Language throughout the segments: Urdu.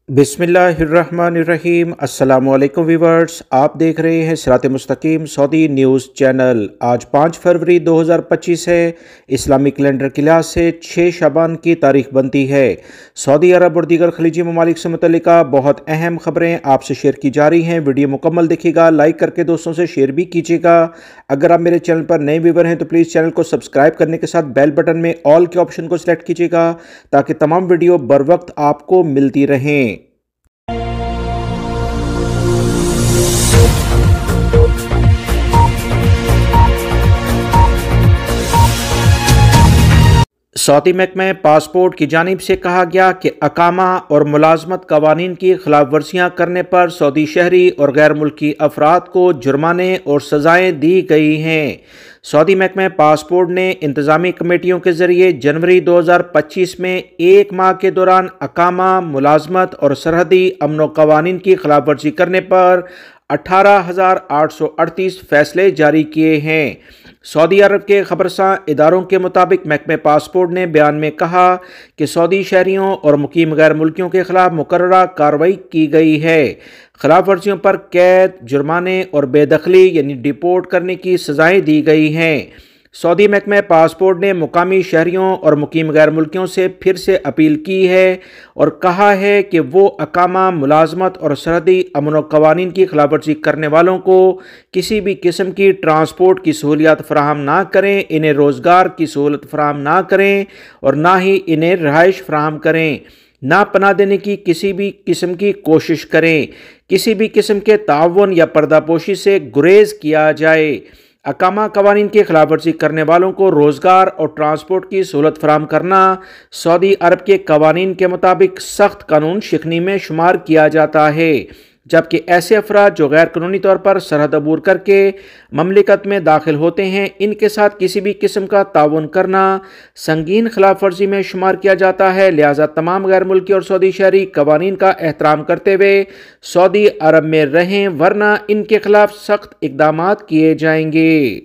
بسم اللہ الرحمن الرحیم۔ السلام علیکم ویورز، آپ دیکھ رہے ہیں صراط مستقیم سعودی نیوز چینل۔ آج 5 فروری 2025 ہے۔ اسلامی کیلنڈر کے لحاظ سے 6 شعبان کی تاریخ بنتی ہے۔ سعودی عرب اور دیگر خلیجی ممالک سے متعلقہ بہت اہم خبریں آپ سے شیئر کی جا رہی ہیں۔ ویڈیو مکمل دیکھیے گا، لائک کر کے دوستوں سے شیئر بھی کیجیے گا۔ اگر آپ میرے چینل پر نئے ویور ہیں تو پلیز چینل کو سبسکرائب کرنے کے ساتھ بیل بٹن میں آل کے آپشن کو سلیکٹ کیجیے گا تاکہ تمام ویڈیو بر وقت آپ کو ملتی رہیں۔ سعودی محکمہ پاسپورٹ کی جانب سے کہا گیا کہ اقامہ اور ملازمت قوانین کی خلاف ورزیاں کرنے پر سعودی شہری اور غیر ملکی افراد کو جرمانے اور سزائیں دی گئی ہیں۔ سعودی محکمہ پاسپورٹ نے انتظامی کمیٹیوں کے ذریعے جنوری 2025 میں 1 ماہ کے دوران اقامہ، ملازمت اور سرحدی امن و قوانین کی خلاف ورزی کرنے پر 18,838 فیصلے جاری کیے ہیں۔ سعودی عرب کے خبرساں اداروں کے مطابق محکمہ پاسپورٹ نے بیان میں کہا کہ سعودی شہریوں اور مقیم غیر ملکیوں کے خلاف مقررہ کارروائی کی گئی ہے۔ خلاف ورزیوں پر قید، جرمانے اور بے دخلی یعنی ڈیپورٹ کرنے کی سزائیں دی گئی ہیں۔ سعودی محکمہ پاسپورٹ نے مقامی شہریوں اور مقیم غیر ملکیوں سے پھر سے اپیل کی ہے اور کہا ہے کہ وہ اقامہ، ملازمت اور سرحدی امن و قوانین کی خلاف ورزی کرنے والوں کو کسی بھی قسم کی ٹرانسپورٹ کی سہولیات فراہم نہ کریں، انہیں روزگار کی سہولت فراہم نہ کریں اور نہ ہی انہیں رہائش فراہم کریں، نہ پناہ دینے کی کسی بھی قسم کی کوشش کریں، کسی بھی قسم کے تعاون یا پردہ پوشی سے گریز کیا جائے۔ اقامہ قوانین کی خلاف ورزی کرنے والوں کو روزگار اور ٹرانسپورٹ کی سہولت فراہم کرنا سعودی عرب کے قوانین کے مطابق سخت قانون شکنی میں شمار کیا جاتا ہے، جبکہ ایسے افراد جو غیر قانونی طور پر سرحد عبور کر کے مملکت میں داخل ہوتے ہیں، ان کے ساتھ کسی بھی قسم کا تعاون کرنا سنگین خلاف ورزی میں شمار کیا جاتا ہے۔ لہٰذا تمام غیر ملکی اور سعودی شہری قوانین کا احترام کرتے ہوئے سعودی عرب میں رہیں، ورنہ ان کے خلاف سخت اقدامات کیے جائیں گے۔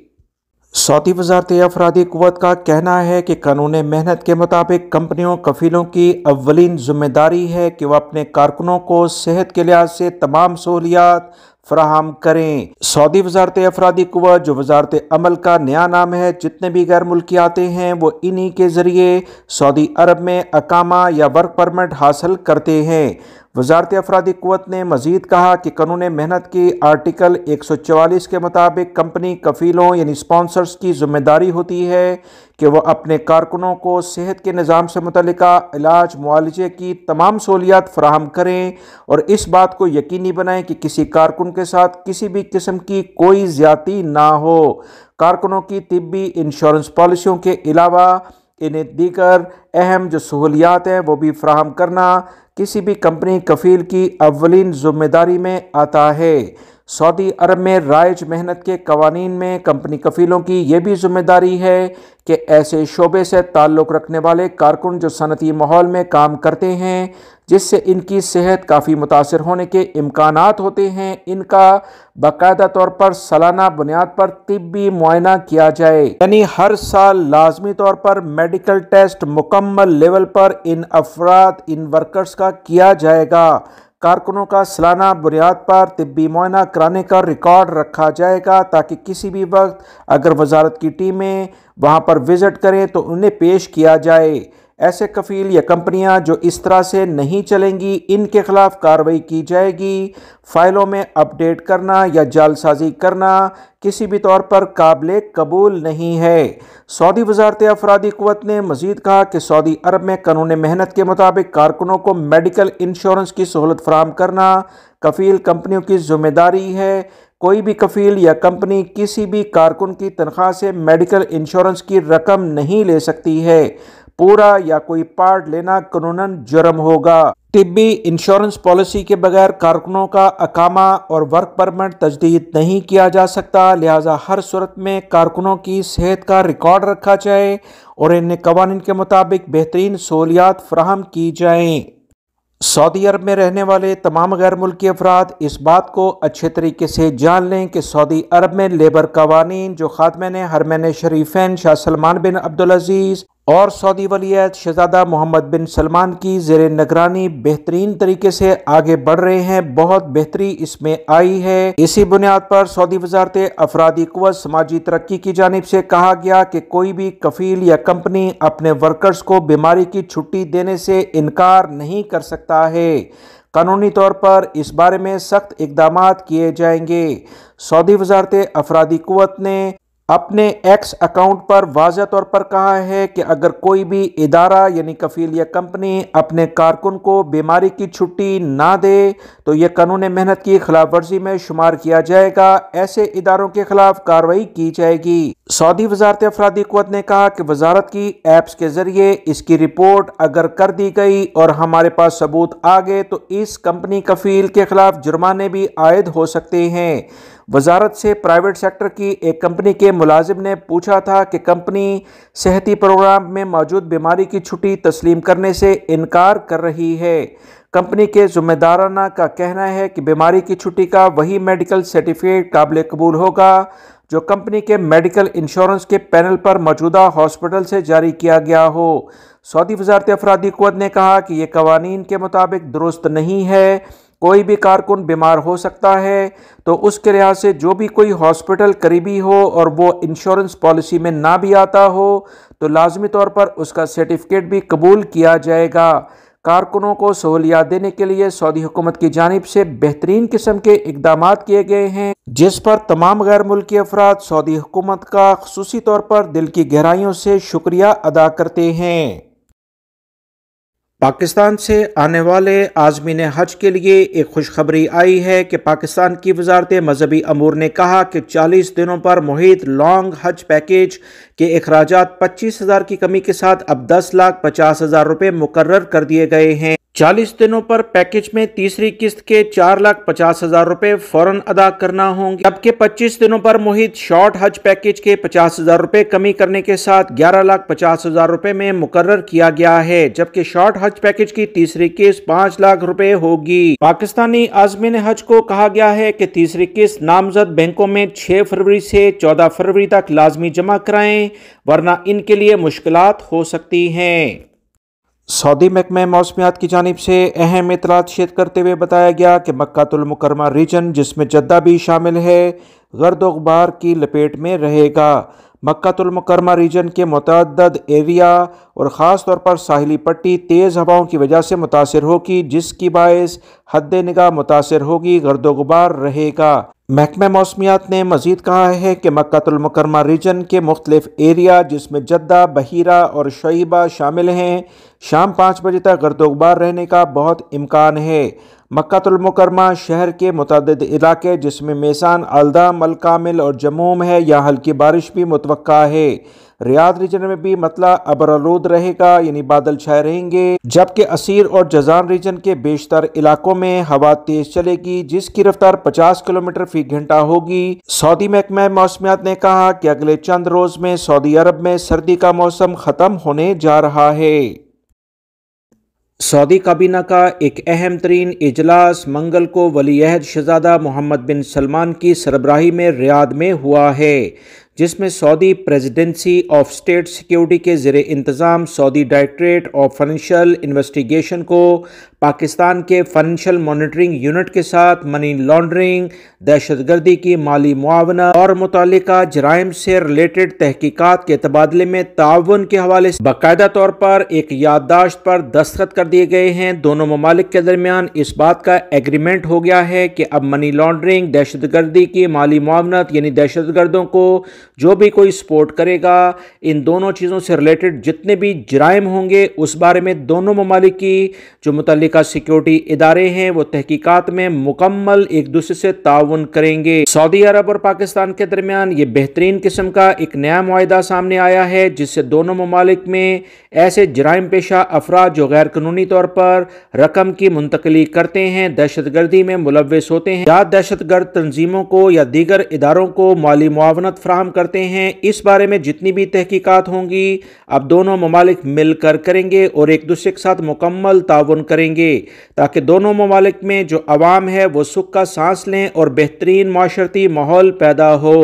سعودی وزارت افرادی قوت کا کہنا ہے کہ قانون محنت کے مطابق کمپنیوں کفیلوں کی اولین ذمہ داری ہے کہ وہ اپنے کارکنوں کو صحت کے لحاظ سے تمام سہولیات فراہم کریں۔ سعودی وزارت افرادی قوت، جو وزارت عمل کا نیا نام ہے، جتنے بھی غیر ملکی آتے ہیں وہ انہی کے ذریعے سعودی عرب میں اقامہ یا ورک پرمٹ حاصل کرتے ہیں۔ وزارت افرادی قوت نے مزید کہا کہ قانون محنت کی آرٹیکل 144 کے مطابق کمپنی کفیلوں یعنی اسپانسرز کی ذمہ داری ہوتی ہے کہ وہ اپنے کارکنوں کو صحت کے نظام سے متعلقہ علاج معالجے کی تمام سہولیات فراہم کریں اور اس بات کو یقینی بنائیں کہ کسی کارکن کے ساتھ کسی بھی قسم کی کوئی زیادتی نہ ہو۔ کارکنوں کی طبی انشورنس پالیسیوں کے علاوہ انہیں دیگر اہم جو سہولیات ہیں وہ بھی فراہم کرنا کسی بھی کمپنی کفیل کی اولین ذمہ داری میں آتا ہے۔ سعودی عرب میں رائج محنت کے قوانین میں کمپنی کفیلوں کی یہ بھی ذمہ داری ہے کہ ایسے شعبے سے تعلق رکھنے والے کارکن جو صنعتی ماحول میں کام کرتے ہیں جس سے ان کی صحت کافی متاثر ہونے کے امکانات ہوتے ہیں، ان کا باقاعدہ طور پر سالانہ بنیاد پر طبی معائنہ کیا جائے، یعنی ہر سال لازمی طور پر میڈیکل ٹیسٹ مکمل لیول پر ان افراد ان ورکرز کا کیا جائے گا۔ کارکنوں کا سالانہ بنیاد پر طبی معائنہ کرانے کا ریکارڈ رکھا جائے گا تاکہ کسی بھی وقت اگر وزارت کی ٹیمیں وہاں پر وزٹ کریں تو انہیں پیش کیا جائے۔ ایسے کفیل یا کمپنیاں جو اس طرح سے نہیں چلیں گی، ان کے خلاف کارروائی کی جائے گی۔ فائلوں میں اپڈیٹ کرنا یا جعل سازی کرنا کسی بھی طور پر قابل قبول نہیں ہے۔ سعودی وزارت افرادی قوت نے مزید کہا کہ سعودی عرب میں قانون محنت کے مطابق کارکنوں کو میڈیکل انشورنس کی سہولت فراہم کرنا کفیل کمپنیوں کی ذمہ داری ہے۔ کوئی بھی کفیل یا کمپنی کسی بھی کارکن کی تنخواہ سے میڈیکل انشورنس کی رقم نہیں لے سکتی ہے۔ پورا یا کوئی پارٹ لینا قانوناً جرم ہوگا۔ طبی انشورنس پالیسی کے بغیر کارکنوں کا اقامہ اور ورک پرمٹ تجدید نہیں کیا جا سکتا، لہٰذا ہر صورت میں کارکنوں کی صحت کا ریکارڈ رکھا جائے اور انہیں قوانین کے مطابق بہترین سہولیات فراہم کی جائیں۔ سعودی عرب میں رہنے والے تمام غیر ملکی افراد اس بات کو اچھے طریقے سے جان لیں کہ سعودی عرب میں لیبر قوانین جو خادمین حرمین شریفین شاہ سلمان بن عبدالعزیز اور سعودی ولی عہد شہزادہ محمد بن سلمان کی زیر نگرانی بہترین طریقے سے آگے بڑھ رہے ہیں، بہت بہتری اس میں آئی ہے۔ اسی بنیاد پر سعودی وزارت افرادی قوت سماجی ترقی کی جانب سے کہا گیا کہ کوئی بھی کفیل یا کمپنی اپنے ورکرز کو بیماری کی چھٹی دینے سے انکار نہیں کر سکتا ہے۔ قانونی طور پر اس بارے میں سخت اقدامات کیے جائیں گے۔ سعودی وزارت افرادی قوت نے اپنے ایکس اکاؤنٹ پر واضح طور پر کہا ہے کہ اگر کوئی بھی ادارہ یعنی کفیل یا کمپنی اپنے کارکن کو بیماری کی چھٹی نہ دے تو یہ قانون محنت کی خلاف ورزی میں شمار کیا جائے گا، ایسے اداروں کے خلاف کارروائی کی جائے گی۔ سعودی وزارت افرادی قوت نے کہا کہ وزارت کی ایپس کے ذریعے اس کی رپورٹ اگر کر دی گئی اور ہمارے پاس ثبوت آ گئے تو اس کمپنی کفیل کے خلاف جرمانے بھی عائد ہو سکتے ہیں۔ وزارت سے پرائیویٹ سیکٹر کی ایک کمپنی کے ملازم نے پوچھا تھا کہ کمپنی صحتی پروگرام میں موجود بیماری کی چھٹی تسلیم کرنے سے انکار کر رہی ہے۔ کمپنی کے ذمہ دارانہ کا کہنا ہے کہ بیماری کی چھٹی کا وہی میڈیکل سرٹیفکیٹ قابل قبول ہوگا جو کمپنی کے میڈیکل انشورنس کے پینل پر موجودہ ہاسپٹل سے جاری کیا گیا ہو۔ سعودی وزارت افرادی قوت نے کہا کہ یہ قوانین کے مطابق درست نہیں ہے۔ کوئی بھی کارکن بیمار ہو سکتا ہے تو اس کے لحاظ سے جو بھی کوئی ہاسپٹل قریبی ہو اور وہ انشورنس پالیسی میں نہ بھی آتا ہو تو لازمی طور پر اس کا سرٹیفکیٹ بھی قبول کیا جائے گا۔ کارکنوں کو سہولیات دینے کے لیے سعودی حکومت کی جانب سے بہترین قسم کے اقدامات کیے گئے ہیں جس پر تمام غیر ملکی افراد سعودی حکومت کا خصوصی طور پر دل کی گہرائیوں سے شکریہ ادا کرتے ہیں۔ پاکستان سے آنے والے عازمین حج کے لیے ایک خوشخبری آئی ہے کہ پاکستان کی وزارت مذہبی امور نے کہا کہ 40 دنوں پر محیط لانگ حج پیکیج کے اخراجات 25,000 کی کمی کے ساتھ اب 10,50,000 روپے مقرر کر دیے گئے ہیں۔ 40 دنوں پر پیکیج میں تیسری قسط کے 4,50,000 روپے فوراً ادا کرنا ہوں گے، جبکہ 25 دنوں پر محیط شارٹ حج پیکیج کے 50,000 روپے کمی کرنے کے ساتھ 11,50,000 روپے میں مقرر کیا گیا ہے، جبکہ شارٹ حج پیکیج کی تیسری قسط 5 لاکھ روپے ہوگی۔ پاکستانی عازمین حج کو کہا گیا ہے کہ تیسری قسط نامزد بینکوں میں 6 فروری سے 14 فروری تک لازمی جمع کرائیں ورنہ ان کے لیے مشکلات ہو سکتی ہیں۔ سعودی محکمہ موسمیات کی جانب سے اہم اطلاعات شیئر کرتے ہوئے بتایا گیا کہ مکہ المکرمہ ریجن جس میں جدہ بھی شامل ہے گرد و غبار کی لپیٹ میں رہے گا۔ مکہ المکرمہ ریجن کے متعدد ایریا اور خاص طور پر ساحلی پٹی تیز ہواؤں کی وجہ سے متاثر ہوگی جس کی باعث حد نگاہ متاثر ہوگی، گرد و غبار رہے گا۔ محکمہ موسمیات نے مزید کہا ہے کہ مکہ المکرمہ ریجن کے مختلف ایریا جس میں جدہ، بحیرہ اور شعیبہ شامل ہیں شام 5 بجے تک گرد و غبار رہنے کا بہت امکان ہے۔ مکہ المکرمہ شہر کے متعدد علاقے جس میں میسان، الدام، الکامل اور جموم ہے یہاں ہلکی بارش بھی متوقع ہے۔ ریاض ریجن میں بھی مطلع ابرآلود رہے گا یعنی بادل چھائے رہیں گے، جبکہ اسیر اور جازان ریجن کے بیشتر علاقوں میں ہوا تیز چلے گی جس کی رفتار 50 کلومیٹر فی گھنٹہ ہوگی۔ سعودی محکمہ موسمیات نے کہا کہ اگلے چند روز میں سعودی عرب میں سردی کا موسم ختم ہونے جا رہا ہے۔ سعودی کابینہ کا ایک اہم ترین اجلاس منگل کو ولی عہد شہزادہ محمد بن سلمان کی سربراہی میں ریاض میں ہوا ہے، جس میں سعودی پریزیڈنسی آف اسٹیٹ سیکیورٹی کے زیر انتظام سعودی ڈائریکٹریٹ آف فائنینشل انویسٹیگیشن کو پاکستان کے فائنینشل مانیٹرنگ یونٹ کے ساتھ منی لانڈرنگ، دہشت گردی کی مالی معاونت اور متعلقہ جرائم سے ریلیٹڈ تحقیقات کے تبادلے میں تعاون کے حوالے سے باقاعدہ طور پر ایک یادداشت پر دستخط کر دیے گئے ہیں۔ دونوں ممالک کے درمیان اس بات کا ایگریمنٹ ہو گیا ہے کہ اب منی لانڈرنگ، دہشت گردی کی مالی معاونت یعنی دہشت گردوں کو جو بھی کوئی سپورٹ کرے گا، ان دونوں چیزوں سے ریلیٹڈ جتنے بھی جرائم ہوں گے اس بارے میں دونوں ممالک کی جو متعلقہ سیکیورٹی ادارے ہیں وہ تحقیقات میں مکمل ایک دوسرے سے تعاون کریں گے۔ سعودی عرب اور پاکستان کے درمیان یہ بہترین قسم کا ایک نیا معاہدہ سامنے آیا ہے جس سے دونوں ممالک میں ایسے جرائم پیشہ افراد جو غیر قانونی طور پر رقم کی منتقلی کرتے ہیں، دہشت گردی میں ملوث ہوتے ہیں یا دہشت گرد تنظیموں کو یا دیگر اداروں کو مالی معاونت فراہم کرتے ہیں، اس بارے میں جتنی بھی تحقیقات ہوں گی اب دونوں ممالک مل کر کریں گے اور ایک دوسرے کے ساتھ مکمل تعاون کریں گے تاکہ دونوں ممالک میں جو عوام ہے وہ سکھ کا سانس لیں اور بہترین معاشرتی ماحول پیدا ہو۔